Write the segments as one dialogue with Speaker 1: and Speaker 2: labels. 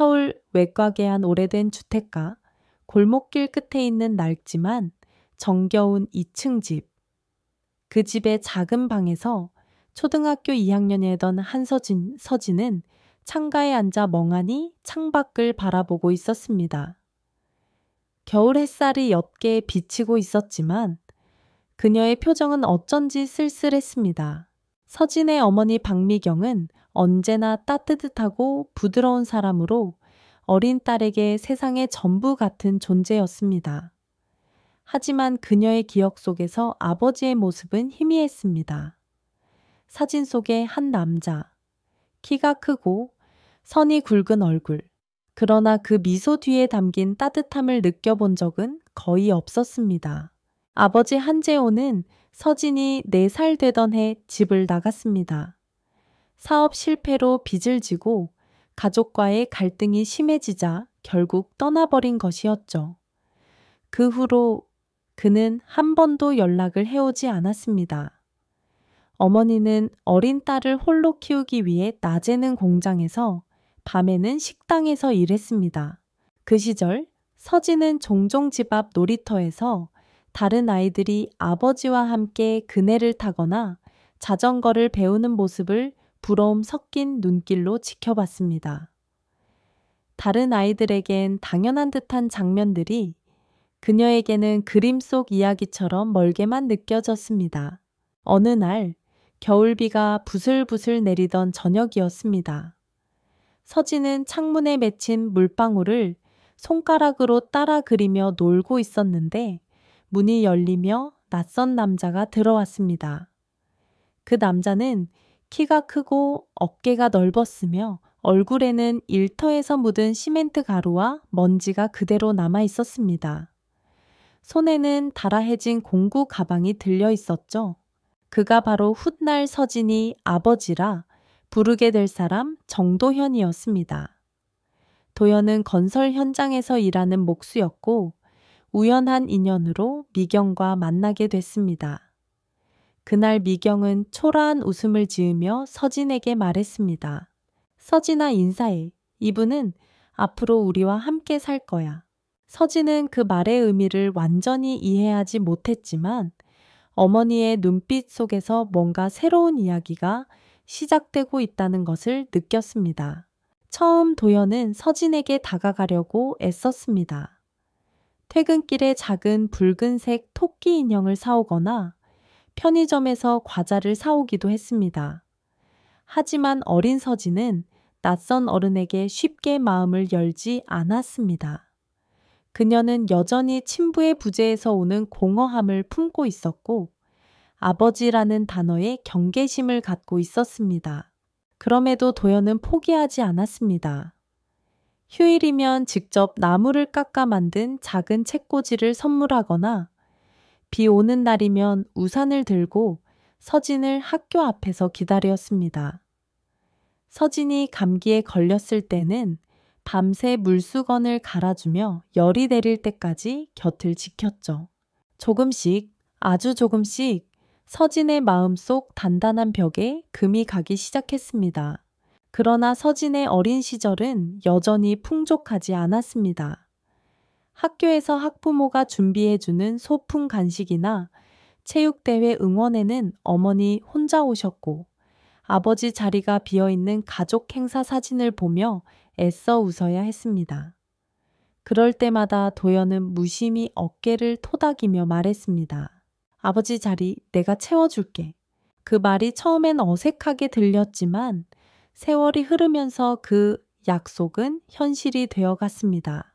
Speaker 1: 서울 외곽의 한 오래된 주택가, 골목길 끝에 있는 낡지만 정겨운 2층 집. 그 집의 작은 방에서 초등학교 2학년이던 서진은 창가에 앉아 멍하니 창밖을 바라보고 있었습니다. 겨울 햇살이 옅게 비치고 있었지만 그녀의 표정은 어쩐지 쓸쓸했습니다. 서진의 어머니 박미경은 언제나 따뜻하고 부드러운 사람으로 어린 딸에게 세상의 전부 같은 존재였습니다. 하지만 그녀의 기억 속에서 아버지의 모습은 희미했습니다. 사진 속의 한 남자, 키가 크고 선이 굵은 얼굴, 그러나 그 미소 뒤에 담긴 따뜻함을 느껴본 적은 거의 없었습니다. 아버지 한재호는 서진이 4살 되던 해 집을 나갔습니다. 사업 실패로 빚을 지고 가족과의 갈등이 심해지자 결국 떠나버린 것이었죠. 그 후로 그는 한 번도 연락을 해오지 않았습니다. 어머니는 어린 딸을 홀로 키우기 위해 낮에는 공장에서 밤에는 식당에서 일했습니다. 그 시절 서진은 종종 집 앞 놀이터에서 다른 아이들이 아버지와 함께 그네를 타거나 자전거를 배우는 모습을 부러움 섞인 눈길로 지켜봤습니다. 다른 아이들에겐 당연한 듯한 장면들이 그녀에게는 그림 속 이야기처럼 멀게만 느껴졌습니다. 어느 날 겨울비가 부슬부슬 내리던 저녁이었습니다. 서진은 창문에 맺힌 물방울을 손가락으로 따라 그리며 놀고 있었는데 문이 열리며 낯선 남자가 들어왔습니다. 그 남자는 키가 크고 어깨가 넓었으며 얼굴에는 일터에서 묻은 시멘트 가루와 먼지가 그대로 남아 있었습니다. 손에는 달아해진 공구 가방이 들려 있었죠. 그가 바로 훗날 서진이 아버지라 부르게 될 사람 정도현이었습니다. 도현은 건설 현장에서 일하는 목수였고 우연한 인연으로 미경과 만나게 됐습니다. 그날 미경은 초라한 웃음을 지으며 서진에게 말했습니다. 서진아 인사해. 이분은 앞으로 우리와 함께 살 거야. 서진은 그 말의 의미를 완전히 이해하지 못했지만 어머니의 눈빛 속에서 뭔가 새로운 이야기가 시작되고 있다는 것을 느꼈습니다. 처음 도연은 서진에게 다가가려고 애썼습니다. 퇴근길에 작은 붉은색 토끼 인형을 사오거나 편의점에서 과자를 사오기도 했습니다. 하지만 어린 서진은 낯선 어른에게 쉽게 마음을 열지 않았습니다. 그녀는 여전히 친부의 부재에서 오는 공허함을 품고 있었고 아버지라는 단어에 경계심을 갖고 있었습니다. 그럼에도 도연은 포기하지 않았습니다. 휴일이면 직접 나무를 깎아 만든 작은 책꽂이를 선물하거나 비 오는 날이면 우산을 들고 서진을 학교 앞에서 기다렸습니다. 서진이 감기에 걸렸을 때는 밤새 물수건을 갈아주며 열이 내릴 때까지 곁을 지켰죠. 조금씩, 아주 조금씩 서진의 마음속 단단한 벽에 금이 가기 시작했습니다. 그러나 서진의 어린 시절은 여전히 풍족하지 않았습니다. 학교에서 학부모가 준비해주는 소풍 간식이나 체육대회 응원에는 어머니 혼자 오셨고 아버지 자리가 비어있는 가족 행사 사진을 보며 애써 웃어야 했습니다. 그럴 때마다 도연은 무심히 어깨를 토닥이며 말했습니다. 아버지 자리 내가 채워줄게. 그 말이 처음엔 어색하게 들렸지만 세월이 흐르면서 그 약속은 현실이 되어갔습니다.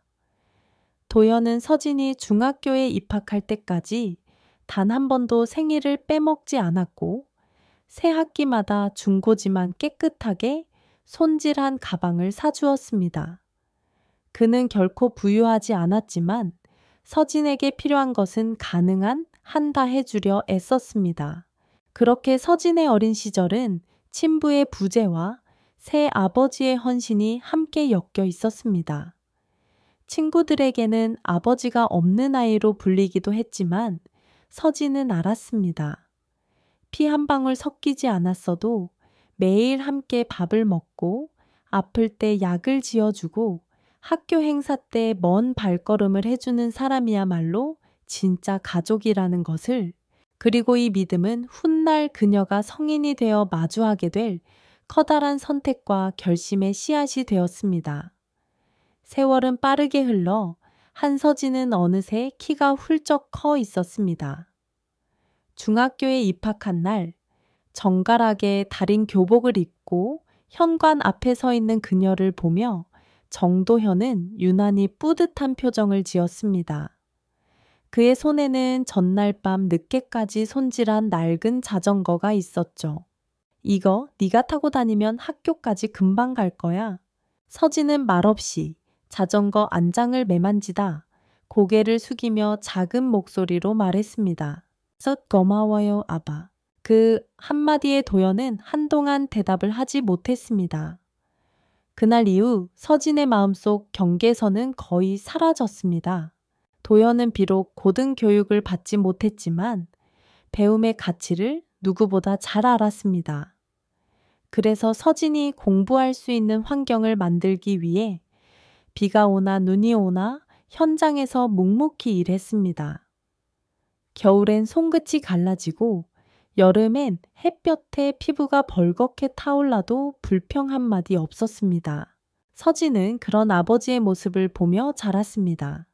Speaker 1: 도연은 서진이 중학교에 입학할 때까지 단 한 번도 생일을 빼먹지 않았고 새 학기마다 중고지만 깨끗하게 손질한 가방을 사주었습니다. 그는 결코 부유하지 않았지만 서진에게 필요한 것은 가능한 한다 해주려 애썼습니다. 그렇게 서진의 어린 시절은 친부의 부재와 새 아버지의 헌신이 함께 엮여 있었습니다. 친구들에게는 아버지가 없는 아이로 불리기도 했지만 서진은 알았습니다. 피 한 방울 섞이지 않았어도 매일 함께 밥을 먹고 아플 때 약을 지어주고 학교 행사 때 먼 발걸음을 해주는 사람이야말로 진짜 가족이라는 것을, 그리고 이 믿음은 훗날 그녀가 성인이 되어 마주하게 될 커다란 선택과 결심의 씨앗이 되었습니다. 세월은 빠르게 흘러 한서진은 어느새 키가 훌쩍 커 있었습니다. 중학교에 입학한 날, 정갈하게 다린 교복을 입고 현관 앞에 서 있는 그녀를 보며 정도현은 유난히 뿌듯한 표정을 지었습니다. 그의 손에는 전날 밤 늦게까지 손질한 낡은 자전거가 있었죠. 이거 네가 타고 다니면 학교까지 금방 갈 거야. 서진은 말없이 자전거 안장을 매만지다 고개를 숙이며 작은 목소리로 말했습니다. 고마워요, 아바. 그 한마디에 도연은 한동안 대답을 하지 못했습니다. 그날 이후 서진의 마음속 경계선은 거의 사라졌습니다. 도연은 비록 고등교육을 받지 못했지만 배움의 가치를 누구보다 잘 알았습니다. 그래서 서진이 공부할 수 있는 환경을 만들기 위해 비가 오나 눈이 오나 현장에서 묵묵히 일했습니다. 겨울엔 손끝이 갈라지고 여름엔 햇볕에 피부가 벌겋게 타올라도 불평 한마디 없었습니다. 서진은 그런 아버지의 모습을 보며 자랐습니다.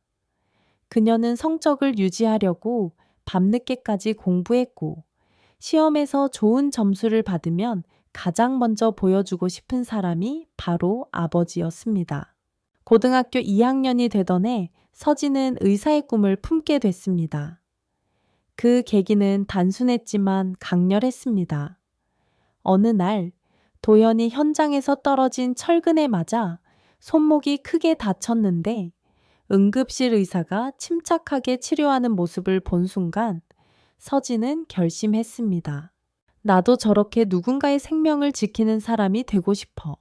Speaker 1: 그녀는 성적을 유지하려고 밤늦게까지 공부했고 시험에서 좋은 점수를 받으면 가장 먼저 보여주고 싶은 사람이 바로 아버지였습니다. 고등학교 2학년이 되던 해 서진은 의사의 꿈을 품게 됐습니다. 그 계기는 단순했지만 강렬했습니다. 어느 날 도연이 현장에서 떨어진 철근에 맞아 손목이 크게 다쳤는데 응급실 의사가 침착하게 치료하는 모습을 본 순간 서진은 결심했습니다. 나도 저렇게 누군가의 생명을 지키는 사람이 되고 싶어.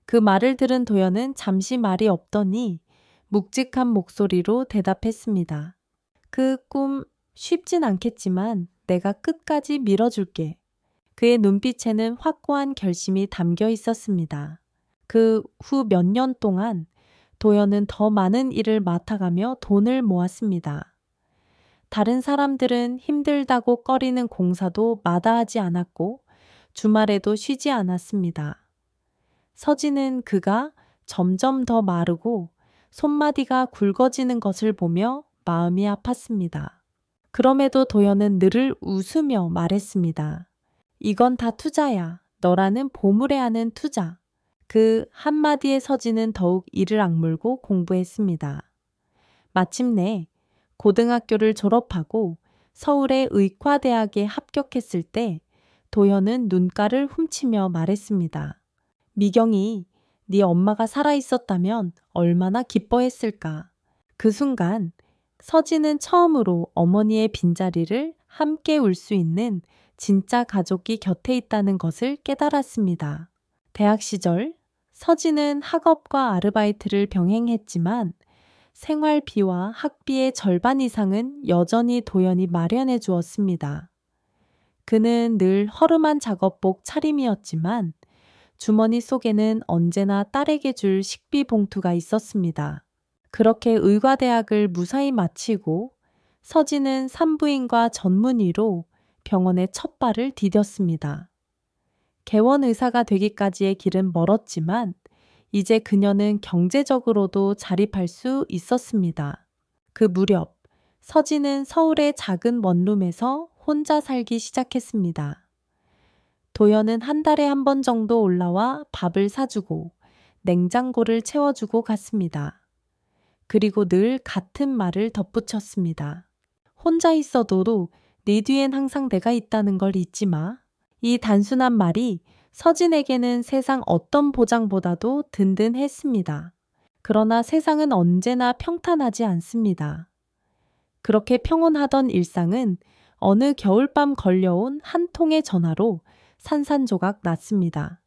Speaker 1: 그 말을 들은 도연은 잠시 말이 없더니 묵직한 목소리로 대답했습니다. 그 꿈 쉽진 않겠지만 내가 끝까지 밀어줄게. 그의 눈빛에는 확고한 결심이 담겨 있었습니다. 그 후 몇 년 동안 도연은 더 많은 일을 맡아가며 돈을 모았습니다. 다른 사람들은 힘들다고 꺼리는 공사도 마다하지 않았고 주말에도 쉬지 않았습니다. 서진은 그가 점점 더 마르고 손마디가 굵어지는 것을 보며 마음이 아팠습니다. 그럼에도 도연은 늘 웃으며 말했습니다. 이건 다 투자야. 너라는 보물에 하는 투자. 그 한마디에 서진은 더욱 이를 악물고 공부했습니다. 마침내 고등학교를 졸업하고 서울의 의과대학에 합격했을 때 도연은 눈가를 훔치며 말했습니다. 미경이 네 엄마가 살아있었다면 얼마나 기뻐했을까. 그 순간 서진은 처음으로 어머니의 빈자리를 함께 울 수 있는 진짜 가족이 곁에 있다는 것을 깨달았습니다. 대학 시절 서진은 학업과 아르바이트를 병행했지만 생활비와 학비의 절반 이상은 여전히 도연이 마련해 주었습니다. 그는 늘 허름한 작업복 차림이었지만 주머니 속에는 언제나 딸에게 줄 식비 봉투가 있었습니다. 그렇게 의과대학을 무사히 마치고 서진은 산부인과 전문의로 병원에 첫 발을 디뎠습니다. 개원 의사가 되기까지의 길은 멀었지만 이제 그녀는 경제적으로도 자립할 수 있었습니다. 그 무렵 서진은 서울의 작은 원룸에서 혼자 살기 시작했습니다. 도연은 한 달에 한 번 정도 올라와 밥을 사주고 냉장고를 채워주고 갔습니다. 그리고 늘 같은 말을 덧붙였습니다. 혼자 있어도 네 뒤엔 항상 내가 있다는 걸 잊지 마. 이 단순한 말이 서진에게는 세상 어떤 보장보다도 든든했습니다. 그러나 세상은 언제나 평탄하지 않습니다. 그렇게 평온하던 일상은 어느 겨울밤 걸려온 한 통의 전화로 산산조각 났습니다.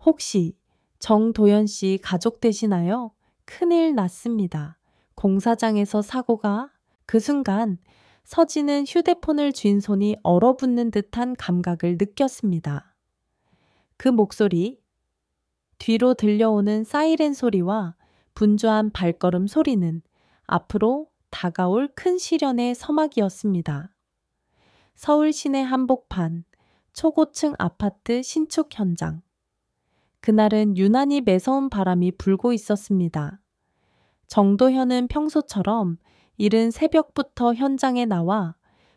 Speaker 1: 혹시 정도연 씨 가족 되시나요? 큰일 났습니다. 공사장에서 사고가. 그 순간 서진은 휴대폰을 쥔 손이 얼어붙는 듯한 감각을 느꼈습니다. 그 목소리. 뒤로 들려오는 사이렌 소리와 분주한 발걸음 소리는 앞으로 다가올 큰 시련의 서막이었습니다. 서울 시내 한복판, 초고층 아파트 신축 현장. 그날은 유난히 매서운 바람이 불고 있었습니다. 정도현은 평소처럼 이른 새벽부터 현장에 나와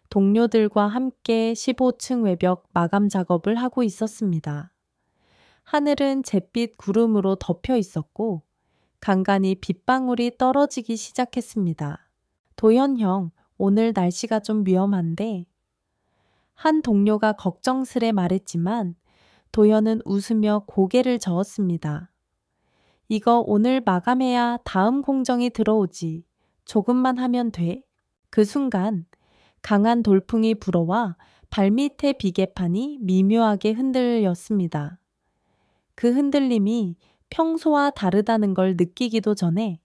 Speaker 1: 동료들과 함께 15층 외벽 마감 작업을 하고 있었습니다. 하늘은 잿빛 구름으로 덮여 있었고 간간히 빗방울이 떨어지기 시작했습니다. 도현 형, 오늘 날씨가 좀 위험한데? 한 동료가 걱정스레 말했지만 도현은 웃으며 고개를 저었습니다. 이거 오늘 마감해야 다음 공정이 들어오지. 조금만 하면 돼. 그 순간 강한 돌풍이 불어와 발밑의 비계판이 미묘하게 흔들렸습니다. 그 흔들림이 평소와 다르다는 걸 느끼기도 전에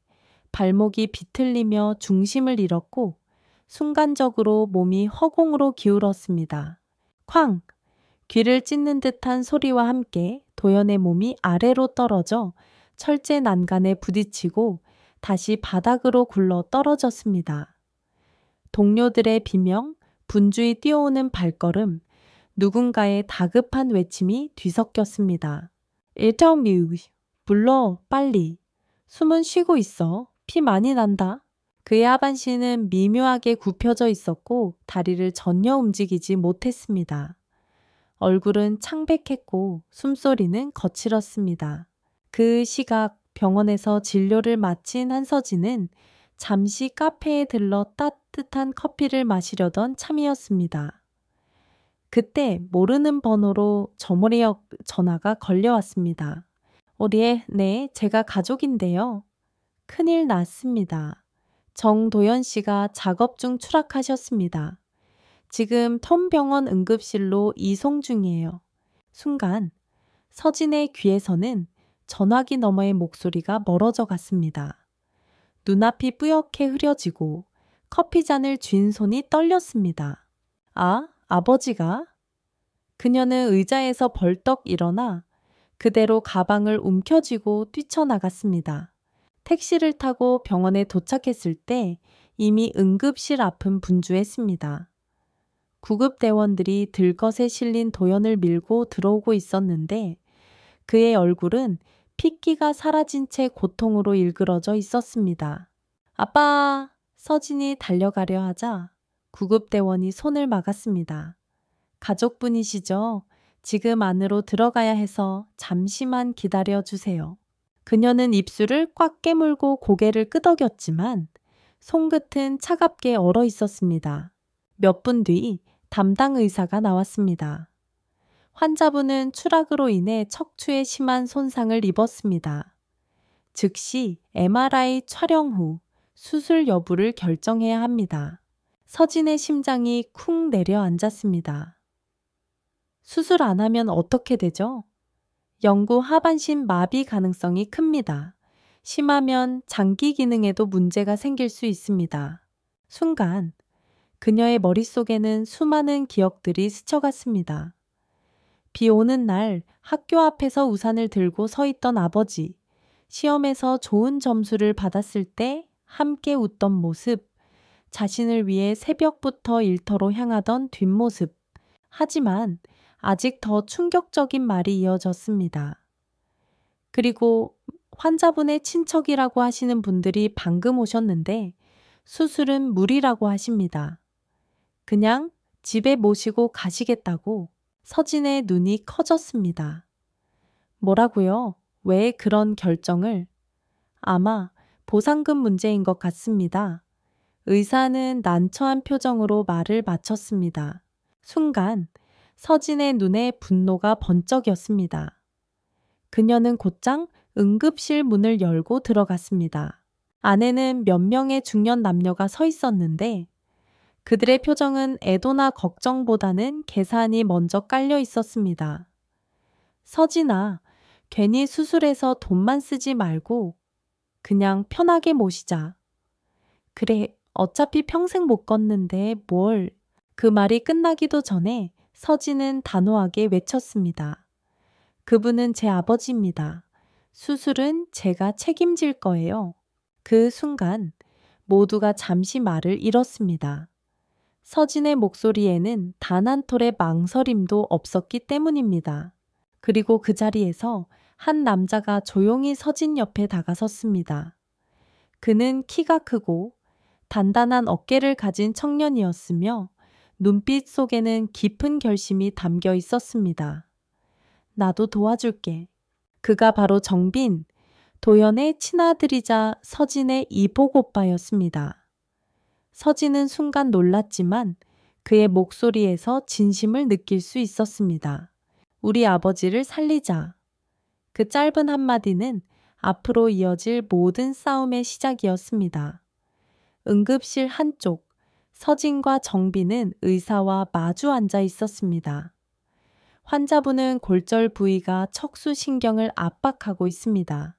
Speaker 1: 발목이 비틀리며 중심을 잃었고 순간적으로 몸이 허공으로 기울었습니다. 쾅! 귀를 찢는 듯한 소리와 함께 도연의 몸이 아래로 떨어져 철제 난간에 부딪히고 다시 바닥으로 굴러 떨어졌습니다. 동료들의 비명, 분주히 뛰어오는 발걸음, 누군가의 다급한 외침이 뒤섞였습니다. 일정뮤, 불러, 빨리. 숨은 쉬고 있어. 피 많이 난다. 그의 하반신은 미묘하게 굽혀져 있었고 다리를 전혀 움직이지 못했습니다. 얼굴은 창백했고 숨소리는 거칠었습니다. 그 시각 병원에서 진료를 마친 한서진은 잠시 카페에 들러 따뜻한 커피를 마시려던 참이었습니다. 그때 모르는 번호로 저머리역 전화가 걸려왔습니다. 네, 제가 가족인데요. 큰일 났습니다. 정도연 씨가 작업 중 추락하셨습니다. 지금 텀병원 응급실로 이송 중이에요. 순간 서진의 귀에서는 전화기 너머의 목소리가 멀어져 갔습니다. 눈앞이 뿌옇게 흐려지고 커피잔을 쥔 손이 떨렸습니다. 아, 아버지가? 그녀는 의자에서 벌떡 일어나 그대로 가방을 움켜쥐고 뛰쳐나갔습니다. 택시를 타고 병원에 도착했을 때 이미 응급실 앞은 분주했습니다. 구급대원들이 들것에 실린 도연을 밀고 들어오고 있었는데 그의 얼굴은 핏기가 사라진 채 고통으로 일그러져 있었습니다. 아빠! 서진이 달려가려 하자 구급대원이 손을 막았습니다. 가족분이시죠? 지금 안으로 들어가야 해서 잠시만 기다려 주세요. 그녀는 입술을 꽉 깨물고 고개를 끄덕였지만 손끝은 차갑게 얼어 있었습니다. 몇 분 뒤 담당 의사가 나왔습니다. 환자분은 추락으로 인해 척추에 심한 손상을 입었습니다. 즉시 MRI 촬영 후 수술 여부를 결정해야 합니다. 서진의 심장이 쿵 내려앉았습니다. 수술 안 하면 어떻게 되죠? 영구 하반신 마비 가능성이 큽니다. 심하면 장기 기능에도 문제가 생길 수 있습니다. 순간 그녀의 머릿속에는 수많은 기억들이 스쳐갔습니다. 비 오는 날 학교 앞에서 우산을 들고 서 있던 아버지, 시험에서 좋은 점수를 받았을 때 함께 웃던 모습, 자신을 위해 새벽부터 일터로 향하던 뒷모습. 하지만 아직 더 충격적인 말이 이어졌습니다. 그리고 환자분의 친척이라고 하시는 분들이 방금 오셨는데 수술은 무리라고 하십니다. 그냥 집에 모시고 가시겠다고. 서진의 눈이 커졌습니다. 뭐라고요? 왜 그런 결정을? 아마 보상금 문제인 것 같습니다. 의사는 난처한 표정으로 말을 마쳤습니다. 순간 서진의 눈에 분노가 번쩍였습니다. 그녀는 곧장 응급실 문을 열고 들어갔습니다. 안에는 몇 명의 중년 남녀가 서 있었는데 그들의 표정은 애도나 걱정보다는 계산이 먼저 깔려 있었습니다. 서진아, 괜히 수술해서 돈만 쓰지 말고 그냥 편하게 모시자. 그래, 어차피 평생 못 걷는데 뭘. 그 말이 끝나기도 전에 서진은 단호하게 외쳤습니다. 그분은 제 아버지입니다. 수술은 제가 책임질 거예요. 그 순간 모두가 잠시 말을 잃었습니다. 서진의 목소리에는 단 한 톨의 망설임도 없었기 때문입니다. 그리고 그 자리에서 한 남자가 조용히 서진 옆에 다가섰습니다. 그는 키가 크고 단단한 어깨를 가진 청년이었으며 눈빛 속에는 깊은 결심이 담겨 있었습니다. 나도 도와줄게. 그가 바로 정빈, 도연의 친아들이자 서진의 이복 오빠였습니다. 서진은 순간 놀랐지만 그의 목소리에서 진심을 느낄 수 있었습니다. 우리 아버지를 살리자. 그 짧은 한마디는 앞으로 이어질 모든 싸움의 시작이었습니다. 응급실 한쪽, 서진과 정빈은 의사와 마주 앉아 있었습니다. 환자분은 골절 부위가 척수신경을 압박하고 있습니다.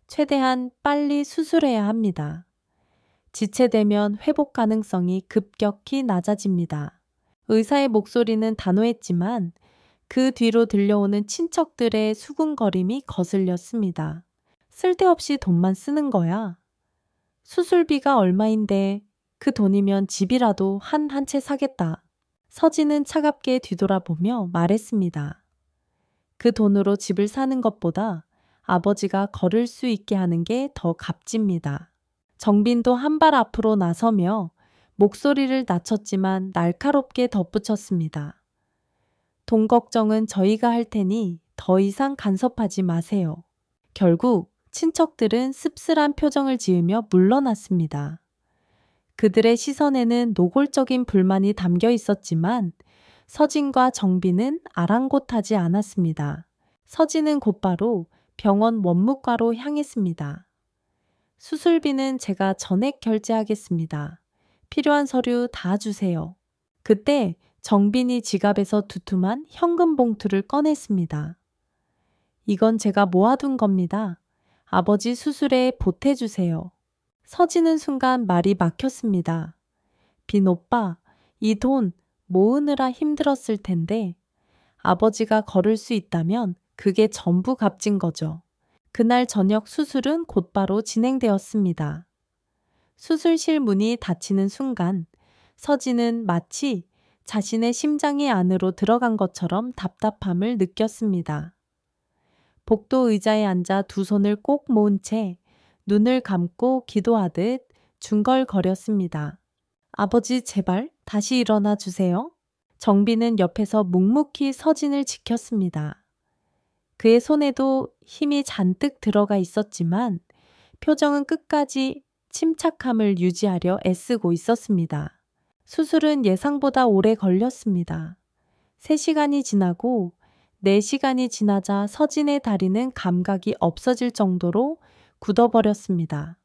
Speaker 1: 최대한 빨리 수술해야 합니다. 지체되면 회복 가능성이 급격히 낮아집니다. 의사의 목소리는 단호했지만 그 뒤로 들려오는 친척들의 수군거림이 거슬렸습니다. 쓸데없이 돈만 쓰는 거야. 수술비가 얼마인데 그 돈이면 집이라도 한 채 사겠다. 서진은 차갑게 뒤돌아보며 말했습니다. 그 돈으로 집을 사는 것보다 아버지가 걸을 수 있게 하는 게 더 값집니다. 정빈도 한 발 앞으로 나서며 목소리를 낮췄지만 날카롭게 덧붙였습니다. 돈 걱정은 저희가 할 테니 더 이상 간섭하지 마세요. 결국 친척들은 씁쓸한 표정을 지으며 물러났습니다. 그들의 시선에는 노골적인 불만이 담겨 있었지만 서진과 정빈은 아랑곳하지 않았습니다. 서진은 곧바로 병원 원무과로 향했습니다. 수술비는 제가 전액 결제하겠습니다. 필요한 서류 다 주세요. 그때 정빈이 지갑에서 두툼한 현금 봉투를 꺼냈습니다. 이건 제가 모아둔 겁니다. 아버지 수술에 보태주세요. 서진은 순간 말이 막혔습니다. 빈 오빠, 이 돈 모으느라 힘들었을 텐데 아버지가 걸을 수 있다면 그게 전부 값진 거죠. 그날 저녁 수술은 곧바로 진행되었습니다. 수술실 문이 닫히는 순간 서진은 마치 자신의 심장이 안으로 들어간 것처럼 답답함을 느꼈습니다. 복도 의자에 앉아 두 손을 꼭 모은 채 눈을 감고 기도하듯 중걸거렸습니다. 아버지 제발 다시 일어나 주세요. 정빈은 옆에서 묵묵히 서진을 지켰습니다. 그의 손에도 힘이 잔뜩 들어가 있었지만 표정은 끝까지 침착함을 유지하려 애쓰고 있었습니다. 수술은 예상보다 오래 걸렸습니다. 3시간이 지나고 4시간이 지나자 서진의 다리는 감각이 없어질 정도로 굳어버렸습니다.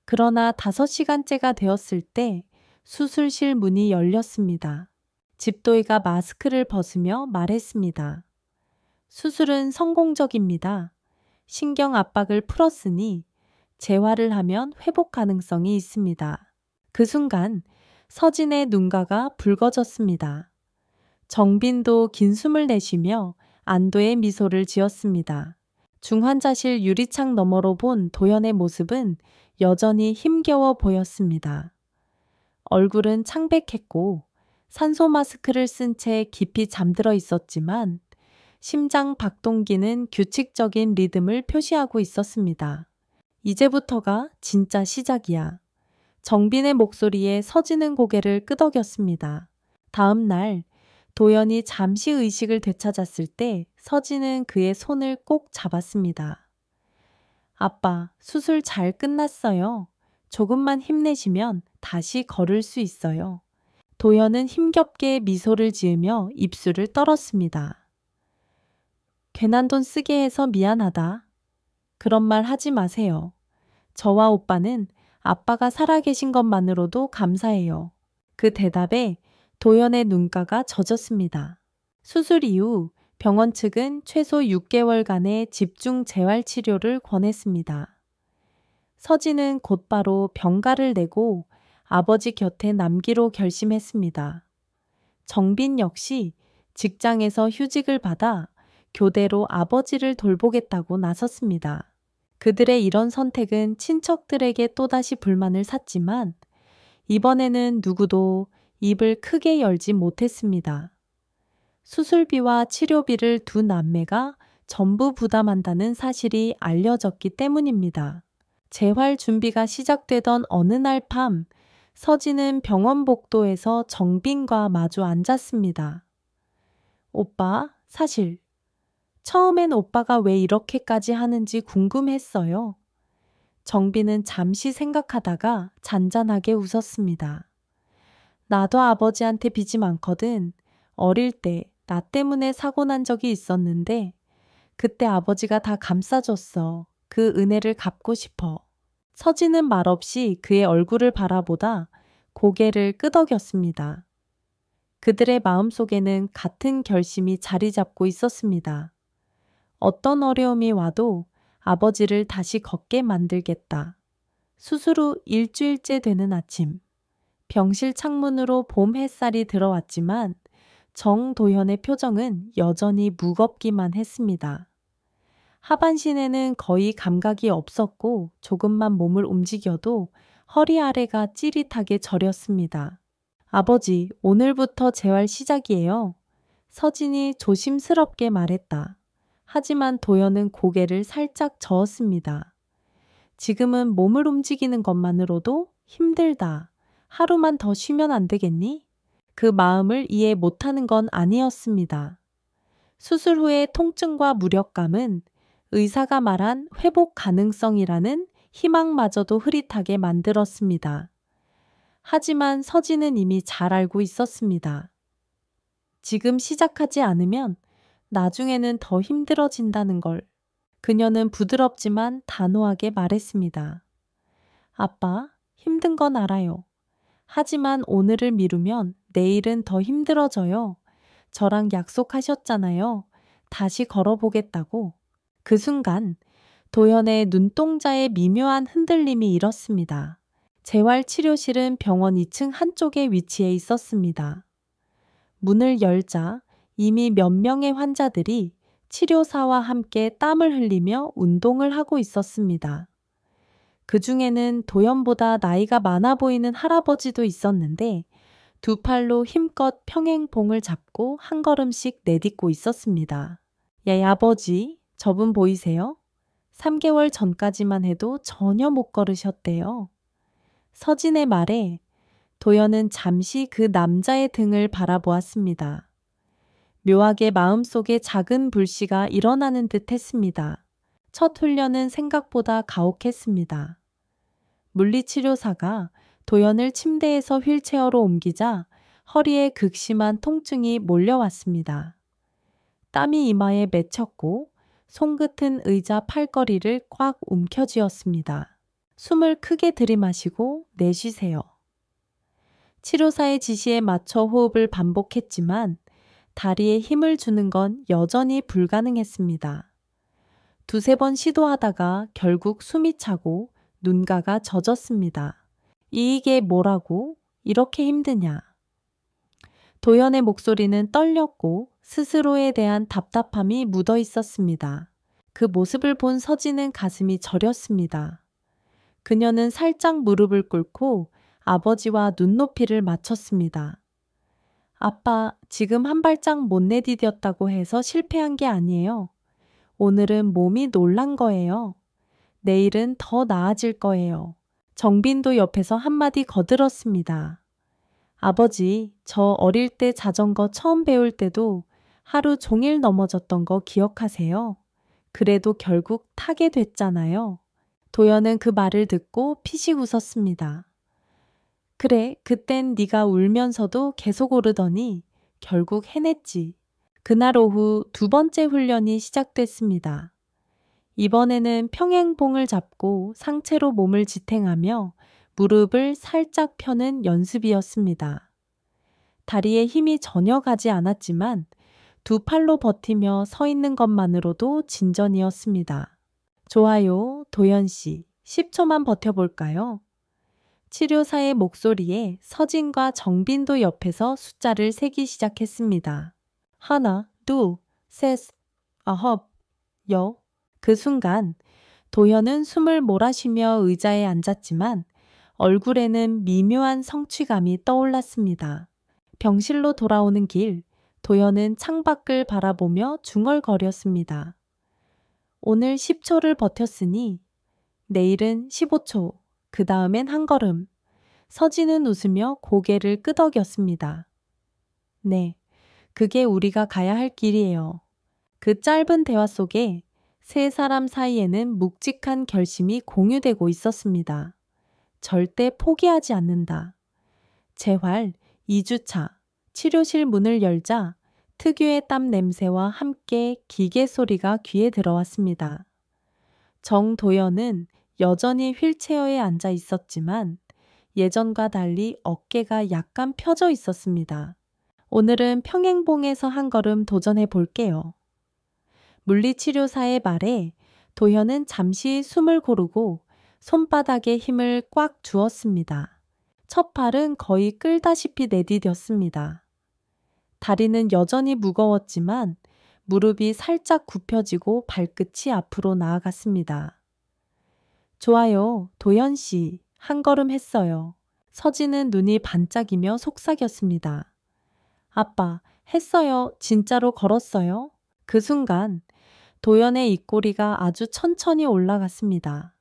Speaker 1: 그러나 5시간째가 되었을 때 수술실 문이 열렸습니다. 집도이가 마스크를 벗으며 말했습니다. 수술은 성공적입니다. 신경 압박을 풀었으니 재활을 하면 회복 가능성이 있습니다. 그 순간 서진의 눈가가 붉어졌습니다. 정빈도 긴 숨을 내쉬며 안도의 미소를 지었습니다. 중환자실 유리창 너머로 본 도연의 모습은 여전히 힘겨워 보였습니다. 얼굴은 창백했고 산소 마스크를 쓴 채 깊이 잠들어 있었지만 심장 박동기는 규칙적인 리듬을 표시하고 있었습니다. 이제부터가 진짜 시작이야. 정빈의 목소리에 서지는 고개를 끄덕였습니다. 다음 날 도연이 잠시 의식을 되찾았을 때 서진은 그의 손을 꼭 잡았습니다. 아빠, 수술 잘 끝났어요. 조금만 힘내시면 다시 걸을 수 있어요. 도연은 힘겹게 미소를 지으며 입술을 떨었습니다. 괜한 돈 쓰게 해서 미안하다. 그런 말 하지 마세요. 저와 오빠는 아빠가 살아계신 것만으로도 감사해요. 그 대답에 도연의 눈가가 젖었습니다. 수술 이후 병원 측은 최소 6개월간의 집중 재활 치료를 권했습니다. 서진은 곧바로 병가를 내고 아버지 곁에 남기로 결심했습니다. 정빈 역시 직장에서 휴직을 받아 교대로 아버지를 돌보겠다고 나섰습니다. 그들의 이런 선택은 친척들에게 또다시 불만을 샀지만 이번에는 누구도 입을 크게 열지 못했습니다. 수술비와 치료비를 두 남매가 전부 부담한다는 사실이 알려졌기 때문입니다. 재활 준비가 시작되던 어느 날 밤, 서진은 병원 복도에서 정빈과 마주 앉았습니다. 오빠, 사실 처음엔 오빠가 왜 이렇게까지 하는지 궁금했어요. 정빈은 잠시 생각하다가 잔잔하게 웃었습니다. 나도 아버지한테 빚이 많거든. 어릴 때 나 때문에 사고 난 적이 있었는데 그때 아버지가 다 감싸줬어. 그 은혜를 갚고 싶어. 서진은 말없이 그의 얼굴을 바라보다 고개를 끄덕였습니다. 그들의 마음속에는 같은 결심이 자리 잡고 있었습니다. 어떤 어려움이 와도 아버지를 다시 걷게 만들겠다. 수술 후 일주일째 되는 아침, 병실 창문으로 봄 햇살이 들어왔지만 정도현의 표정은 여전히 무겁기만 했습니다. 하반신에는 거의 감각이 없었고 조금만 몸을 움직여도 허리 아래가 찌릿하게 저렸습니다. 아버지, 오늘부터 재활 시작이에요. 서진이 조심스럽게 말했다. 하지만 도현은 고개를 살짝 저었습니다. 지금은 몸을 움직이는 것만으로도 힘들다. 하루만 더 쉬면 안 되겠니? 그 마음을 이해 못하는 건 아니었습니다. 수술 후의 통증과 무력감은 의사가 말한 회복 가능성이라는 희망마저도 흐릿하게 만들었습니다. 하지만 서진은 이미 잘 알고 있었습니다. 지금 시작하지 않으면 나중에는 더 힘들어진다는 걸. 그녀는 부드럽지만 단호하게 말했습니다. 아빠, 힘든 건 알아요. 하지만 오늘을 미루면 내일은 더 힘들어져요. 저랑 약속하셨잖아요. 다시 걸어보겠다고. 그 순간 도연의 눈동자에 미묘한 흔들림이 일었습니다. 재활치료실은 병원 2층 한쪽에 위치해 있었습니다. 문을 열자 이미 몇 명의 환자들이 치료사와 함께 땀을 흘리며 운동을 하고 있었습니다. 그 중에는 도연보다 나이가 많아 보이는 할아버지도 있었는데 두 팔로 힘껏 평행봉을 잡고 한 걸음씩 내딛고 있었습니다. 야, 아버지, 저분 보이세요? 3개월 전까지만 해도 전혀 못 걸으셨대요. 서진의 말에 도연은 잠시 그 남자의 등을 바라보았습니다. 묘하게 마음속에 작은 불씨가 일어나는 듯 했습니다. 첫 훈련은 생각보다 가혹했습니다. 물리치료사가 도연을 침대에서 휠체어로 옮기자 허리에 극심한 통증이 몰려왔습니다. 땀이 이마에 맺혔고 손끝은 의자 팔걸이를 꽉 움켜쥐었습니다. 숨을 크게 들이마시고 내쉬세요. 치료사의 지시에 맞춰 호흡을 반복했지만 다리에 힘을 주는 건 여전히 불가능했습니다. 두세 번 시도하다가 결국 숨이 차고 눈가가 젖었습니다. 이게 뭐라고? 이렇게 힘드냐? 도연의 목소리는 떨렸고 스스로에 대한 답답함이 묻어 있었습니다. 그 모습을 본 서진은 가슴이 저렸습니다. 그녀는 살짝 무릎을 꿇고 아버지와 눈높이를 맞췄습니다. 아빠, 지금 한 발짝 못 내디뎠다고 해서 실패한 게 아니에요. 오늘은 몸이 놀란 거예요. 내일은 더 나아질 거예요. 정빈도 옆에서 한마디 거들었습니다. 아버지, 저 어릴 때 자전거 처음 배울 때도 하루 종일 넘어졌던 거 기억하세요? 그래도 결국 타게 됐잖아요. 도연은 그 말을 듣고 피식 웃었습니다. 그래, 그땐 네가 울면서도 계속 오르더니 결국 해냈지. 그날 오후 두 번째 훈련이 시작됐습니다. 이번에는 평행봉을 잡고 상체로 몸을 지탱하며 무릎을 살짝 펴는 연습이었습니다. 다리에 힘이 전혀 가지 않았지만 두 팔로 버티며 서 있는 것만으로도 진전이었습니다. 좋아요, 도연 씨. 10초만 버텨볼까요? 치료사의 목소리에 서진과 정빈도 옆에서 숫자를 세기 시작했습니다. 하나, 둘, 셋. 어헙, 여. 그 순간 도현은 숨을 몰아쉬며 의자에 앉았지만 얼굴에는 미묘한 성취감이 떠올랐습니다. 병실로 돌아오는 길, 도현은 창밖을 바라보며 중얼거렸습니다. 오늘 10초를 버텼으니 내일은 15초, 그 다음엔 한 걸음. 서진은 웃으며 고개를 끄덕였습니다. 네, 그게 우리가 가야 할 길이에요. 그 짧은 대화 속에 세 사람 사이에는 묵직한 결심이 공유되고 있었습니다. 절대 포기하지 않는다. 재활 2주차 치료실 문을 열자 특유의 땀 냄새와 함께 기계 소리가 귀에 들어왔습니다. 정도연은 여전히 휠체어에 앉아 있었지만 예전과 달리 어깨가 약간 펴져 있었습니다. 오늘은 평행봉에서 한 걸음 도전해 볼게요. 물리치료사의 말에 도현은 잠시 숨을 고르고 손바닥에 힘을 꽉 주었습니다. 첫 팔은 거의 끌다시피 내디뎠습니다. 다리는 여전히 무거웠지만 무릎이 살짝 굽혀지고 발끝이 앞으로 나아갔습니다. 좋아요, 도현 씨. 한 걸음 했어요. 서진은 눈이 반짝이며 속삭였습니다. 아빠, 했어요. 진짜로 걸었어요. 그 순간 도연의 입꼬리가 아주 천천히 올라갔습니다.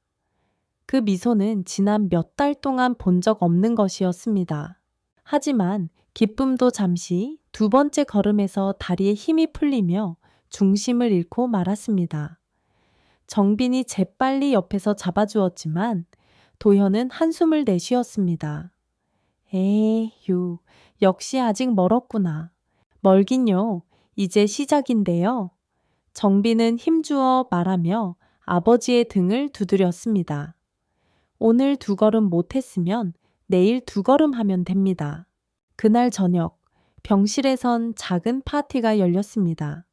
Speaker 1: 그 미소는 지난 몇 달 동안 본 적 없는 것이었습니다. 하지만 기쁨도 잠시 두 번째 걸음에서 다리에 힘이 풀리며 중심을 잃고 말았습니다. 정빈이 재빨리 옆에서 잡아주었지만 도현은 한숨을 내쉬었습니다. 에휴, 역시 아직 멀었구나. 멀긴요. 이제 시작인데요. 정빈은 힘주어 말하며 아버지의 등을 두드렸습니다. 오늘 2걸음 못했으면 내일 2걸음 하면 됩니다. 그날 저녁 병실에선 작은 파티가 열렸습니다.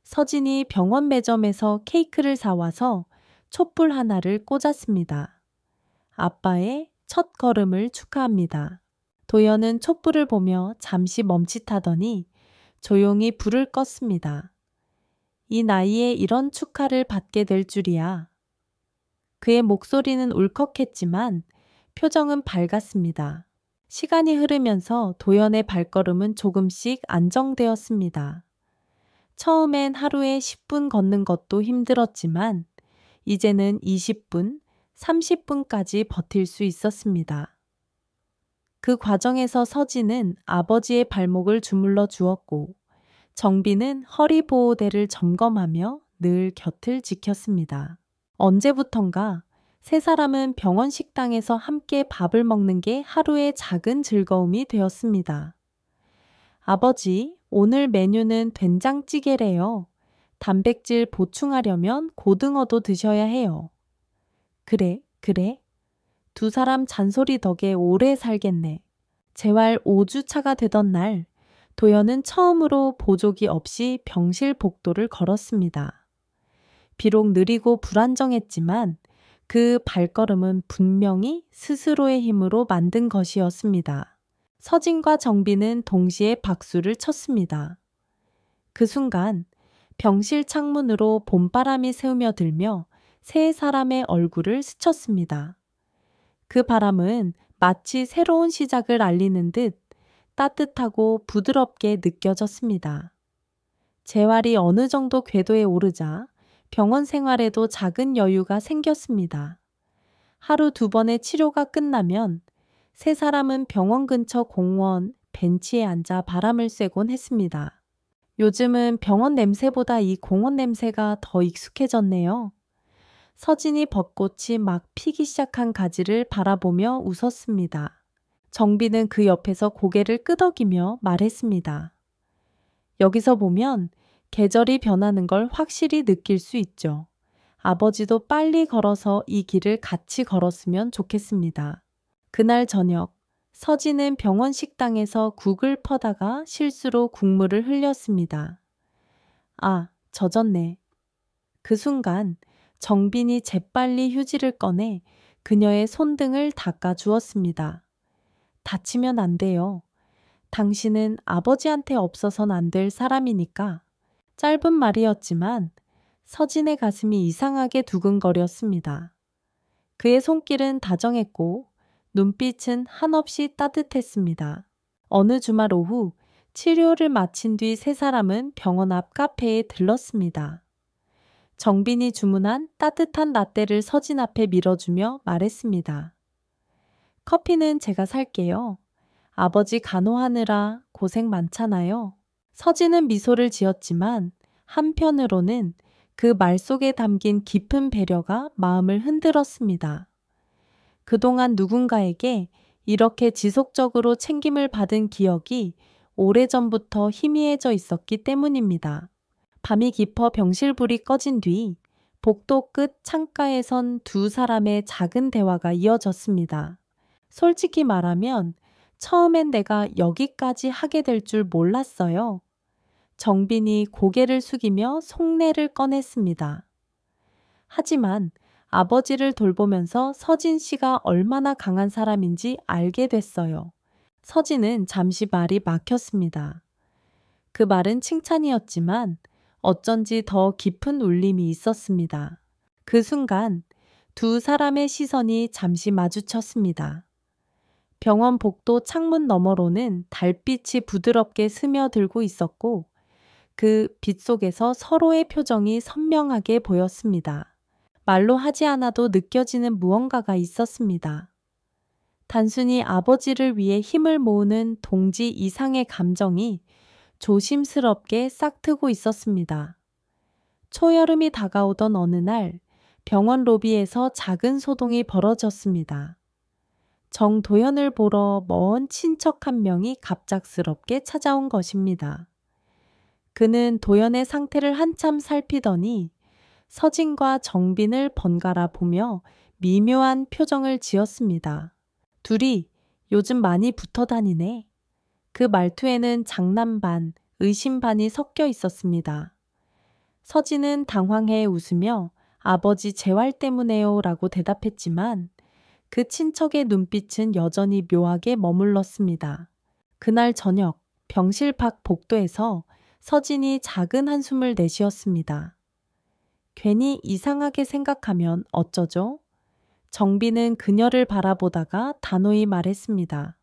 Speaker 1: 서진이 병원 매점에서 케이크를 사와서 촛불 하나를 꽂았습니다. 아빠의 첫 걸음을 축하합니다. 도연은 촛불을 보며 잠시 멈칫하더니 조용히 불을 껐습니다. 이 나이에 이런 축하를 받게 될 줄이야. 그의 목소리는 울컥했지만 표정은 밝았습니다. 시간이 흐르면서 도연의 발걸음은 조금씩 안정되었습니다. 처음엔 하루에 10분 걷는 것도 힘들었지만 이제는 20분, 30분까지 버틸 수 있었습니다. 그 과정에서 서진은 아버지의 발목을 주물러 주었고 정빈은 허리 보호대를 점검하며 늘 곁을 지켰습니다. 언제부턴가 세 사람은 병원 식당에서 함께 밥을 먹는 게 하루의 작은 즐거움이 되었습니다. 아버지, 오늘 메뉴는 된장찌개래요. 단백질 보충하려면 고등어도 드셔야 해요. 그래. 두 사람 잔소리 덕에 오래 살겠네. 재활 5주차가 되던 날, 도연은 처음으로 보조기 없이 병실 복도를 걸었습니다. 비록 느리고 불안정했지만 그 발걸음은 분명히 스스로의 힘으로 만든 것이었습니다. 서진과 정빈은 동시에 박수를 쳤습니다. 그 순간 병실 창문으로 봄바람이 스며들며 세 사람의 얼굴을 스쳤습니다. 그 바람은 마치 새로운 시작을 알리는 듯 따뜻하고 부드럽게 느껴졌습니다. 재활이 어느 정도 궤도에 오르자 병원 생활에도 작은 여유가 생겼습니다. 하루 2번의 치료가 끝나면 세 사람은 병원 근처 공원 벤치에 앉아 바람을 쐬곤 했습니다. 요즘은 병원 냄새보다 이 공원 냄새가 더 익숙해졌네요. 서진이 벚꽃이 막 피기 시작한 가지를 바라보며 웃었습니다. 정빈은 그 옆에서 고개를 끄덕이며 말했습니다. 여기서 보면 계절이 변하는 걸 확실히 느낄 수 있죠. 아버지도 빨리 걸어서 이 길을 같이 걸었으면 좋겠습니다. 그날 저녁, 서진은 병원 식당에서 국을 퍼다가 실수로 국물을 흘렸습니다. 아, 젖었네. 그 순간 정빈이 재빨리 휴지를 꺼내 그녀의 손등을 닦아 주었습니다. 다치면 안 돼요. 당신은 아버지한테 없어선 안 될 사람이니까 짧은 말이었지만 서진의 가슴이 이상하게 두근거렸습니다. 그의 손길은 다정했고 눈빛은 한없이 따뜻했습니다. 어느 주말 오후 치료를 마친 뒤 세 사람은 병원 앞 카페에 들렀습니다. 정빈이 주문한 따뜻한 라떼를 서진 앞에 밀어주며 말했습니다. 커피는 제가 살게요. 아버지 간호하느라 고생 많잖아요. 서진은 미소를 지었지만 한편으로는 그 말 속에 담긴 깊은 배려가 마음을 흔들었습니다. 그동안 누군가에게 이렇게 지속적으로 챙김을 받은 기억이 오래전부터 희미해져 있었기 때문입니다. 밤이 깊어 병실불이 꺼진 뒤 복도 끝 창가에 선 두 사람의 작은 대화가 이어졌습니다. 솔직히 말하면 처음엔 내가 여기까지 하게 될 줄 몰랐어요. 정빈이 고개를 숙이며 속내를 꺼냈습니다. 하지만 아버지를 돌보면서 서진 씨가 얼마나 강한 사람인지 알게 됐어요. 서진은 잠시 말이 막혔습니다. 그 말은 칭찬이었지만 어쩐지 더 깊은 울림이 있었습니다. 그 순간 두 사람의 시선이 잠시 마주쳤습니다. 병원 복도 창문 너머로는 달빛이 부드럽게 스며들고 있었고 그 빛 속에서 서로의 표정이 선명하게 보였습니다. 말로 하지 않아도 느껴지는 무언가가 있었습니다. 단순히 아버지를 위해 힘을 모으는 동지 이상의 감정이 조심스럽게 싹트고 있었습니다. 초여름이 다가오던 어느 날 병원 로비에서 작은 소동이 벌어졌습니다. 정도현을 보러 먼 친척 한 명이 갑작스럽게 찾아온 것입니다. 그는 도연의 상태를 한참 살피더니 서진과 정빈을 번갈아 보며 미묘한 표정을 지었습니다. 둘이 요즘 많이 붙어 다니네. 그 말투에는 장난 반, 의심 반이 섞여 있었습니다. 서진은 당황해 웃으며 아버지 재활 때문에요 라고 대답했지만 그 친척의 눈빛은 여전히 묘하게 머물렀습니다. 그날 저녁 병실 밖 복도에서 서진이 작은 한숨을 내쉬었습니다. 괜히 이상하게 생각하면 어쩌죠? 정빈은 그녀를 바라보다가 단호히 말했습니다.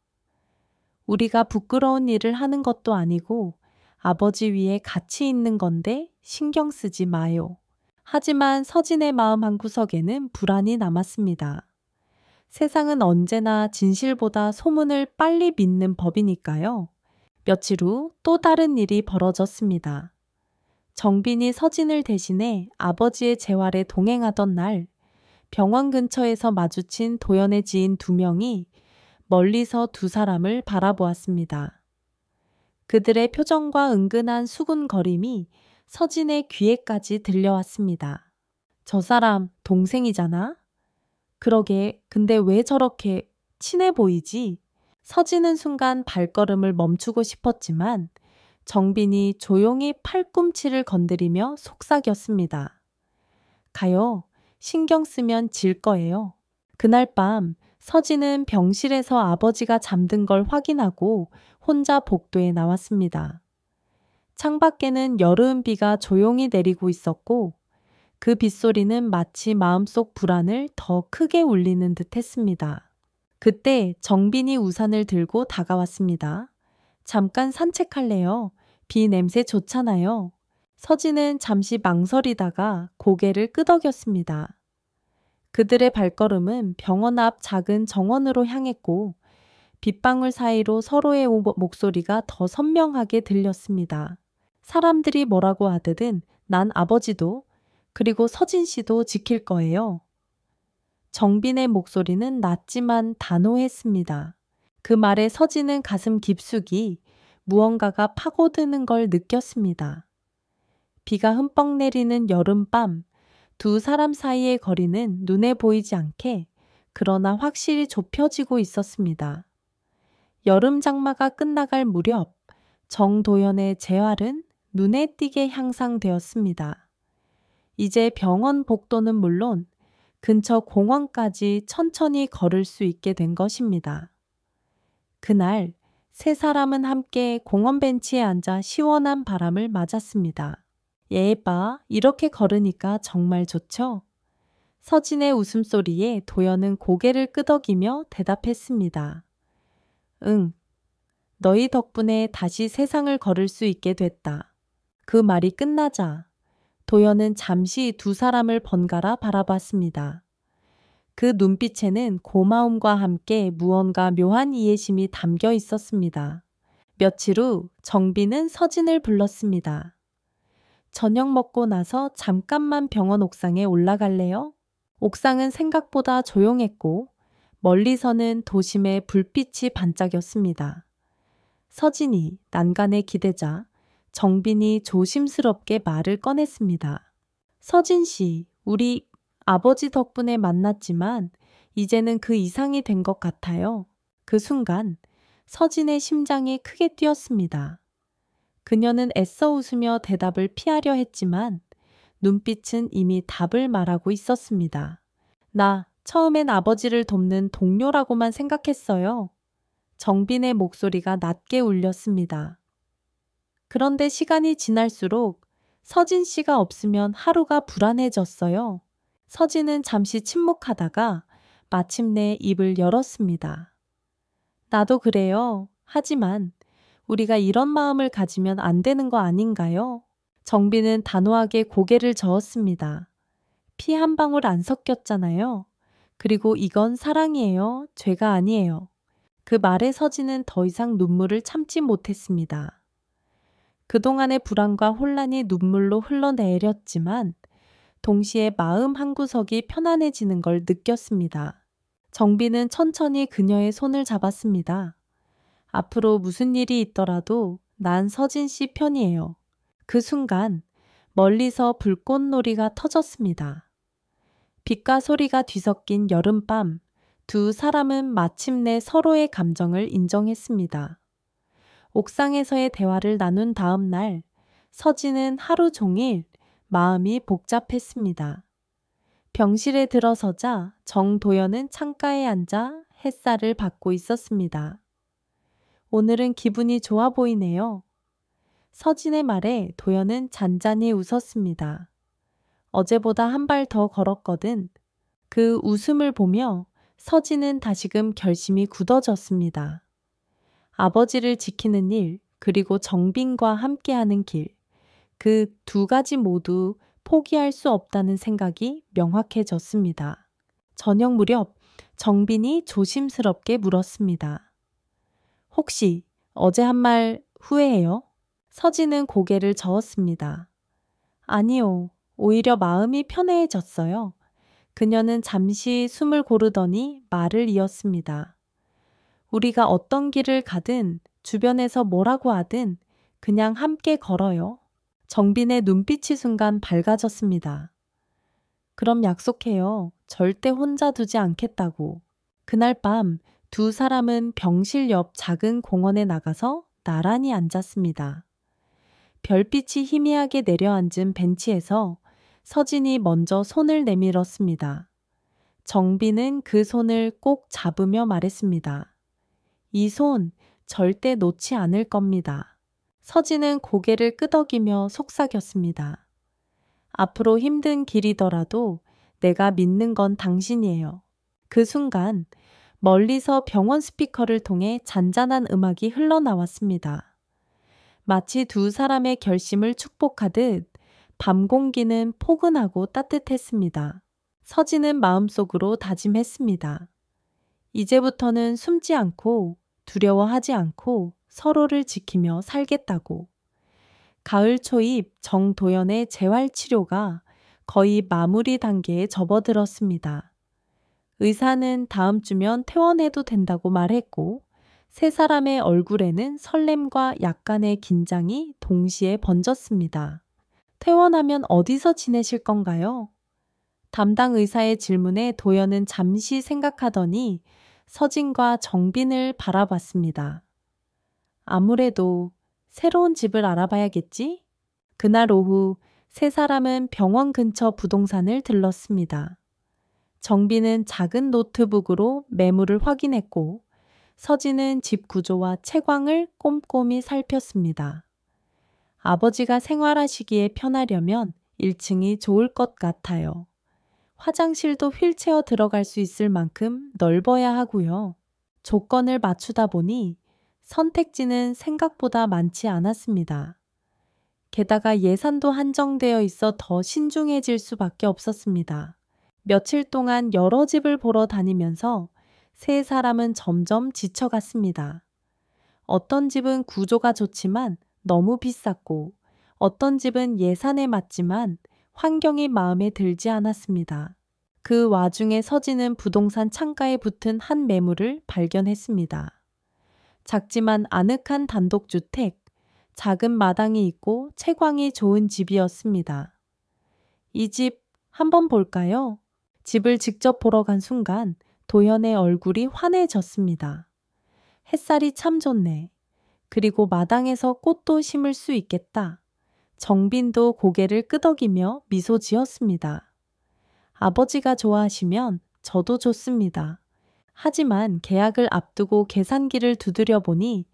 Speaker 1: 우리가 부끄러운 일을 하는 것도 아니고 아버지 위에 같이 있는 건데 신경 쓰지 마요. 하지만 서진의 마음 한구석에는 불안이 남았습니다. 세상은 언제나 진실보다 소문을 빨리 믿는 법이니까요. 며칠 후 또 다른 일이 벌어졌습니다. 정빈이 서진을 대신해 아버지의 재활에 동행하던 날 병원 근처에서 마주친 도연의 지인 두 명이 멀리서 두 사람을 바라보았습니다. 그들의 표정과 은근한 수군거림이 서진의 귀에까지 들려왔습니다. 저 사람 동생이잖아? 그러게, 근데 왜 저렇게 친해 보이지? 서진은 순간 발걸음을 멈추고 싶었지만 정빈이 조용히 팔꿈치를 건드리며 속삭였습니다. 가요. 신경 쓰면 질 거예요. 그날 밤 서진은 병실에서 아버지가 잠든 걸 확인하고 혼자 복도에 나왔습니다. 창밖에는 여름 비가 조용히 내리고 있었고 그 빗소리는 마치 마음속 불안을 더 크게 울리는 듯 했습니다. 그때 정빈이 우산을 들고 다가왔습니다. 잠깐 산책할래요. 비 냄새 좋잖아요. 서진은 잠시 망설이다가 고개를 끄덕였습니다. 그들의 발걸음은 병원 앞 작은 정원으로 향했고 빗방울 사이로 서로의 목소리가 더 선명하게 들렸습니다. 사람들이 뭐라고 하든 난 아버지도 그리고 서진 씨도 지킬 거예요. 정빈의 목소리는 낮지만 단호했습니다. 그 말에 서진은 가슴 깊숙이 무언가가 파고드는 걸 느꼈습니다. 비가 흠뻑 내리는 여름밤, 두 사람 사이의 거리는 눈에 보이지 않게 그러나 확실히 좁혀지고 있었습니다. 여름 장마가 끝나갈 무렵 정도연의 재활은 눈에 띄게 향상되었습니다. 이제 병원 복도는 물론 근처 공원까지 천천히 걸을 수 있게 된 것입니다. 그날 세 사람은 함께 공원 벤치에 앉아 시원한 바람을 맞았습니다. 예봐, 이렇게 걸으니까 정말 좋죠? 서진의 웃음소리에 도연은 고개를 끄덕이며 대답했습니다. 응, 너희 덕분에 다시 세상을 걸을 수 있게 됐다. 그 말이 끝나자 도연은 잠시 두 사람을 번갈아 바라봤습니다. 그 눈빛에는 고마움과 함께 무언가 묘한 이해심이 담겨 있었습니다. 며칠 후 정빈은 서진을 불렀습니다. 저녁 먹고 나서 잠깐만 병원 옥상에 올라갈래요? 옥상은 생각보다 조용했고 멀리서는 도심의 불빛이 반짝였습니다. 서진이 난간에 기대자 정빈이 조심스럽게 말을 꺼냈습니다. 서진 씨, 우리 아버지 덕분에 만났지만 이제는 그 이상이 된 것 같아요. 그 순간 서진의 심장이 크게 뛰었습니다. 그녀는 애써 웃으며 대답을 피하려 했지만 눈빛은 이미 답을 말하고 있었습니다. 나 처음엔 아버지를 돕는 동료라고만 생각했어요. 정빈의 목소리가 낮게 울렸습니다. 그런데 시간이 지날수록 서진 씨가 없으면 하루가 불안해졌어요. 서진은 잠시 침묵하다가 마침내 입을 열었습니다. 나도 그래요. 하지만 우리가 이런 마음을 가지면 안 되는 거 아닌가요? 정빈은 단호하게 고개를 저었습니다. 피 한 방울 안 섞였잖아요. 그리고 이건 사랑이에요. 죄가 아니에요. 그 말에 서진은 더 이상 눈물을 참지 못했습니다. 그동안의 불안과 혼란이 눈물로 흘러내렸지만 동시에 마음 한구석이 편안해지는 걸 느꼈습니다. 정빈은 천천히 그녀의 손을 잡았습니다. 앞으로 무슨 일이 있더라도 난 서진 씨 편이에요. 그 순간 멀리서 불꽃놀이가 터졌습니다. 빛과 소리가 뒤섞인 여름밤, 두 사람은 마침내 서로의 감정을 인정했습니다. 옥상에서의 대화를 나눈 다음 날, 서진은 하루 종일 마음이 복잡했습니다. 병실에 들어서자 정도연은 창가에 앉아 햇살을 받고 있었습니다. 오늘은 기분이 좋아 보이네요. 서진의 말에 도연은 잔잔히 웃었습니다. 어제보다 한 발 더 걸었거든. 그 웃음을 보며 서진은 다시금 결심이 굳어졌습니다. 아버지를 지키는 일, 그리고 정빈과 함께하는 길, 그 두 가지 모두 포기할 수 없다는 생각이 명확해졌습니다. 저녁 무렵 정빈이 조심스럽게 물었습니다. 혹시 어제 한 말 후회해요? 서진은 고개를 저었습니다. 아니요, 오히려 마음이 편해졌어요. 그녀는 잠시 숨을 고르더니 말을 이었습니다. 우리가 어떤 길을 가든 주변에서 뭐라고 하든 그냥 함께 걸어요. 정빈의 눈빛이 순간 밝아졌습니다. 그럼 약속해요. 절대 혼자 두지 않겠다고. 그날 밤 두 사람은 병실 옆 작은 공원에 나가서 나란히 앉았습니다. 별빛이 희미하게 내려앉은 벤치에서 서진이 먼저 손을 내밀었습니다. 정빈은 그 손을 꼭 잡으며 말했습니다. 이 손 절대 놓지 않을 겁니다. 서진은 고개를 끄덕이며 속삭였습니다. 앞으로 힘든 길이더라도 내가 믿는 건 당신이에요. 그 순간 멀리서 병원 스피커를 통해 잔잔한 음악이 흘러나왔습니다. 마치 두 사람의 결심을 축복하듯 밤 공기는 포근하고 따뜻했습니다. 서진은 마음속으로 다짐했습니다. 이제부터는 숨지 않고 두려워하지 않고 서로를 지키며 살겠다고. 가을 초입 정도연의 재활치료가 거의 마무리 단계에 접어들었습니다. 의사는 다음 주면 퇴원해도 된다고 말했고 세 사람의 얼굴에는 설렘과 약간의 긴장이 동시에 번졌습니다. 퇴원하면 어디서 지내실 건가요? 담당 의사의 질문에 도연은 잠시 생각하더니 서진과 정빈을 바라봤습니다. 아무래도 새로운 집을 알아봐야겠지? 그날 오후 세 사람은 병원 근처 부동산을 들렀습니다. 정빈은 작은 노트북으로 매물을 확인했고 서진은 집 구조와 채광을 꼼꼼히 살폈습니다. 아버지가 생활하시기에 편하려면 1층이 좋을 것 같아요. 화장실도 휠체어 들어갈 수 있을 만큼 넓어야 하고요. 조건을 맞추다 보니 선택지는 생각보다 많지 않았습니다. 게다가 예산도 한정되어 있어 더 신중해질 수밖에 없었습니다. 며칠 동안 여러 집을 보러 다니면서 세 사람은 점점 지쳐갔습니다. 어떤 집은 구조가 좋지만 너무 비쌌고, 어떤 집은 예산에 맞지만 환경이 마음에 들지 않았습니다. 그 와중에 서진은 부동산 창가에 붙은 한 매물을 발견했습니다. 작지만 아늑한 단독주택, 작은 마당이 있고 채광이 좋은 집이었습니다. 이 집 한번 볼까요? 집을 직접 보러 간 순간 도현의 얼굴이 환해졌습니다. 햇살이 참 좋네. 그리고 마당에서 꽃도 심을 수 있겠다. 정빈도 고개를 끄덕이며 미소 지었습니다. 아버지가 좋아하시면 저도 좋습니다. 하지만 계약을 앞두고 계산기를 두드려 보니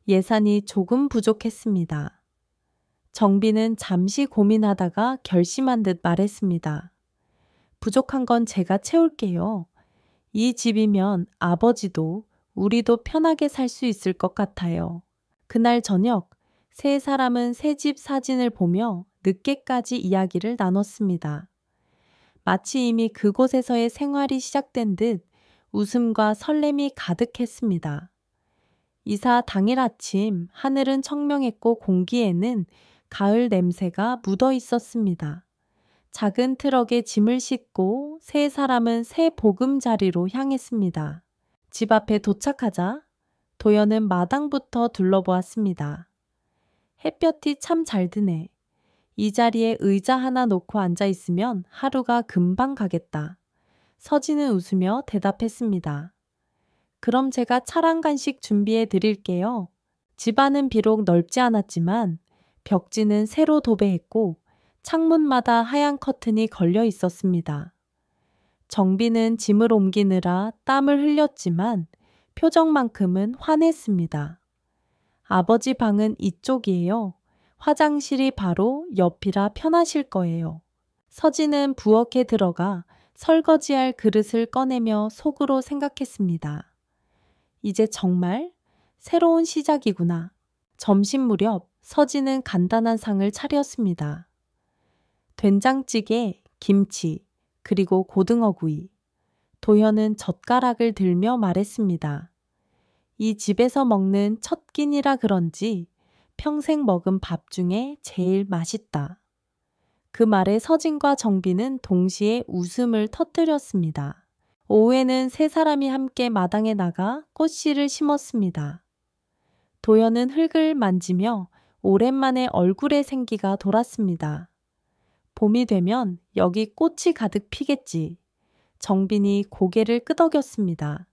Speaker 1: 예산이 조금 부족했습니다. 정빈은 잠시 고민하다가 결심한 듯 말했습니다. 부족한 건 제가 채울게요. 이 집이면 아버지도 우리도 편하게 살 수 있을 것 같아요. 그날 저녁 세 사람은 새 집 사진을 보며 늦게까지 이야기를 나눴습니다. 마치 이미 그곳에서의 생활이 시작된 듯 웃음과 설렘이 가득했습니다. 이사 당일 아침 하늘은 청명했고 공기에는 가을 냄새가 묻어 있었습니다. 작은 트럭에 짐을 싣고 세 사람은 새 보금자리로 향했습니다. 집 앞에 도착하자 도연은 마당부터 둘러보았습니다. 햇볕이 참 잘 드네. 이 자리에 의자 하나 놓고 앉아 있으면 하루가 금방 가겠다. 서진은 웃으며 대답했습니다. 그럼 제가 차랑 간식 준비해 드릴게요. 집안은 비록 넓지 않았지만 벽지는 새로 도배했고 창문마다 하얀 커튼이 걸려 있었습니다. 정비는 짐을 옮기느라 땀을 흘렸지만 표정만큼은 환했습니다. 아버지 방은 이쪽이에요. 화장실이 바로 옆이라 편하실 거예요. 서진은 부엌에 들어가 설거지할 그릇을 꺼내며 속으로 생각했습니다. 이제 정말 새로운 시작이구나. 점심 무렵 서진은 간단한 상을 차렸습니다. 된장찌개, 김치, 그리고 고등어구이. 도현은 젓가락을 들며 말했습니다. 이 집에서 먹는 첫 끼니라 그런지 평생 먹은 밥 중에 제일 맛있다. 그 말에 서진과 정빈은 동시에 웃음을 터뜨렸습니다. 오후에는 세 사람이 함께 마당에 나가 꽃씨를 심었습니다. 도연은 흙을 만지며 오랜만에 얼굴에 생기가 돌았습니다. 봄이 되면 여기 꽃이 가득 피겠지. 정빈이 고개를 끄덕였습니다.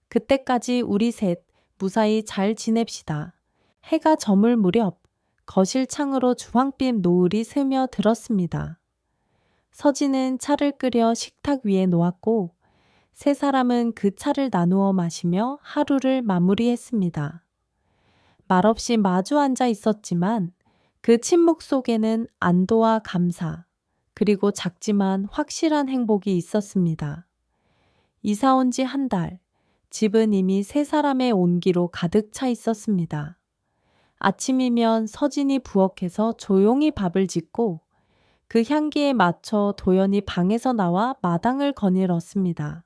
Speaker 1: 그때까지 우리 셋 무사히 잘 지냅시다. 해가 저물 무렵 거실 창으로 주황빛 노을이 스며들었습니다. 서진은 차를 끓여 식탁 위에 놓았고 세 사람은 그 차를 나누어 마시며 하루를 마무리했습니다. 말없이 마주 앉아 있었지만 그 침묵 속에는 안도와 감사, 그리고 작지만 확실한 행복이 있었습니다. 이사 온 지 한 달, 집은 이미 세 사람의 온기로 가득 차 있었습니다. 아침이면 서진이 부엌에서 조용히 밥을 짓고 그 향기에 맞춰 도연이 방에서 나와 마당을 거닐었습니다.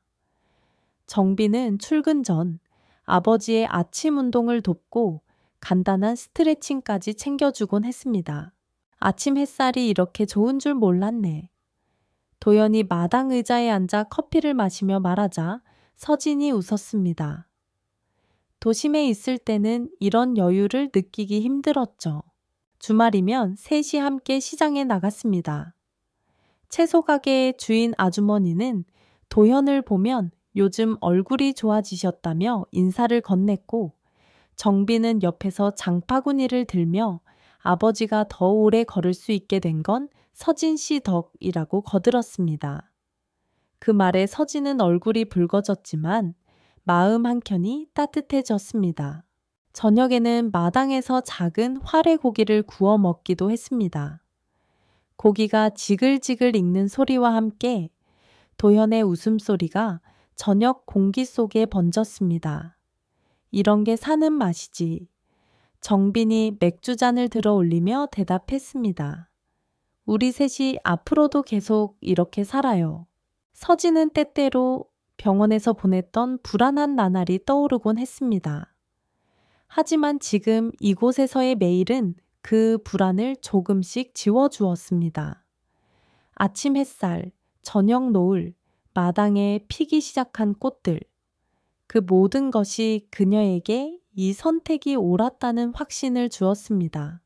Speaker 1: 정빈은 출근 전 아버지의 아침 운동을 돕고 간단한 스트레칭까지 챙겨주곤 했습니다. 아침 햇살이 이렇게 좋은 줄 몰랐네. 도연이 마당 의자에 앉아 커피를 마시며 말하자 서진이 웃었습니다. 도심에 있을 때는 이런 여유를 느끼기 힘들었죠. 주말이면 셋이 함께 시장에 나갔습니다. 채소 가게의 주인 아주머니는 도현을 보면 요즘 얼굴이 좋아지셨다며 인사를 건넸고 정빈은 옆에서 장바구니를 들며 아버지가 더 오래 걸을 수 있게 된 건 서진 씨 덕이라고 거들었습니다. 그 말에 서진은 얼굴이 붉어졌지만 마음 한켠이 따뜻해졌습니다. 저녁에는 마당에서 작은 화래 고기를 구워 먹기도 했습니다. 고기가 지글지글 익는 소리와 함께 도현의 웃음소리가 저녁 공기 속에 번졌습니다. 이런 게 사는 맛이지. 정빈이 맥주잔을 들어 올리며 대답했습니다. 우리 셋이 앞으로도 계속 이렇게 살아요. 서진은 때때로 병원에서 보냈던 불안한 나날이 떠오르곤 했습니다. 하지만 지금 이곳에서의 매일은 그 불안을 조금씩 지워주었습니다. 아침 햇살, 저녁 노을, 마당에 피기 시작한 꽃들. 그 모든 것이 그녀에게 이 선택이 옳았다는 확신을 주었습니다.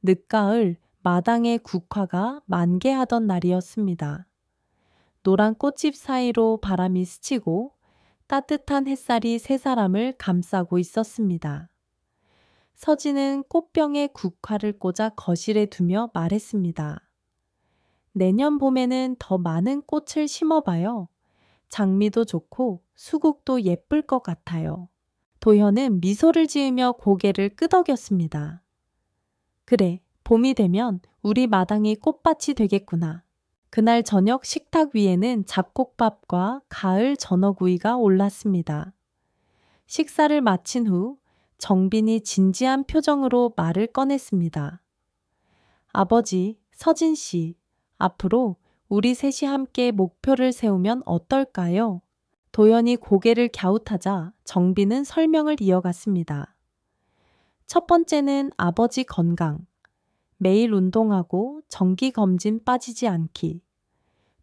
Speaker 1: 늦가을 마당의 국화가 만개하던 날이었습니다. 노란 꽃집 사이로 바람이 스치고 따뜻한 햇살이 세 사람을 감싸고 있었습니다. 서진은 꽃병에 국화를 꽂아 거실에 두며 말했습니다. 내년 봄에는 더 많은 꽃을 심어봐요. 장미도 좋고 수국도 예쁠 것 같아요. 도현은 미소를 지으며 고개를 끄덕였습니다. 그래, 봄이 되면 우리 마당이 꽃밭이 되겠구나. 그날 저녁 식탁 위에는 잡곡밥과 가을 전어구이가 올랐습니다. 식사를 마친 후 정빈이 진지한 표정으로 말을 꺼냈습니다. 아버지, 서진 씨, 앞으로 우리 셋이 함께 목표를 세우면 어떨까요? 도연이 고개를 갸웃하자 정빈은 설명을 이어갔습니다. 첫 번째는 아버지 건강. 매일 운동하고 정기검진 빠지지 않기.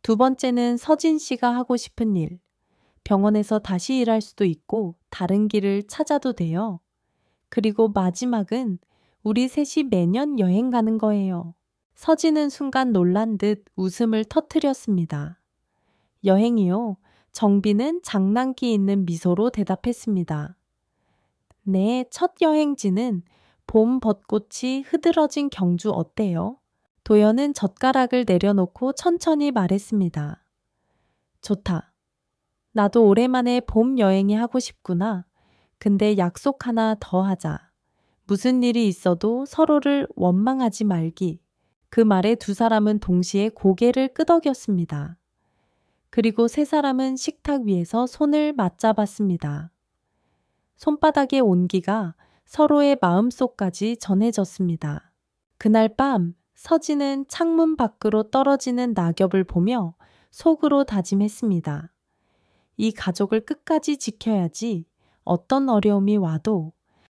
Speaker 1: 두 번째는 서진 씨가 하고 싶은 일. 병원에서 다시 일할 수도 있고 다른 길을 찾아도 돼요. 그리고 마지막은 우리 셋이 매년 여행 가는 거예요. 서진은 순간 놀란 듯 웃음을 터뜨렸습니다. 여행이요? 정빈은 장난기 있는 미소로 대답했습니다. 네, 첫 여행지는 봄 벚꽃이 흐드러진 경주 어때요? 도연은 젓가락을 내려놓고 천천히 말했습니다. 좋다. 나도 오랜만에 봄 여행이 하고 싶구나. 근데 약속 하나 더 하자. 무슨 일이 있어도 서로를 원망하지 말기. 그 말에 두 사람은 동시에 고개를 끄덕였습니다. 그리고 세 사람은 식탁 위에서 손을 맞잡았습니다. 손바닥의 온기가 서로의 마음속까지 전해졌습니다. 그날 밤 서진은 창문 밖으로 떨어지는 낙엽을 보며 속으로 다짐했습니다. 이 가족을 끝까지 지켜야지 어떤 어려움이 와도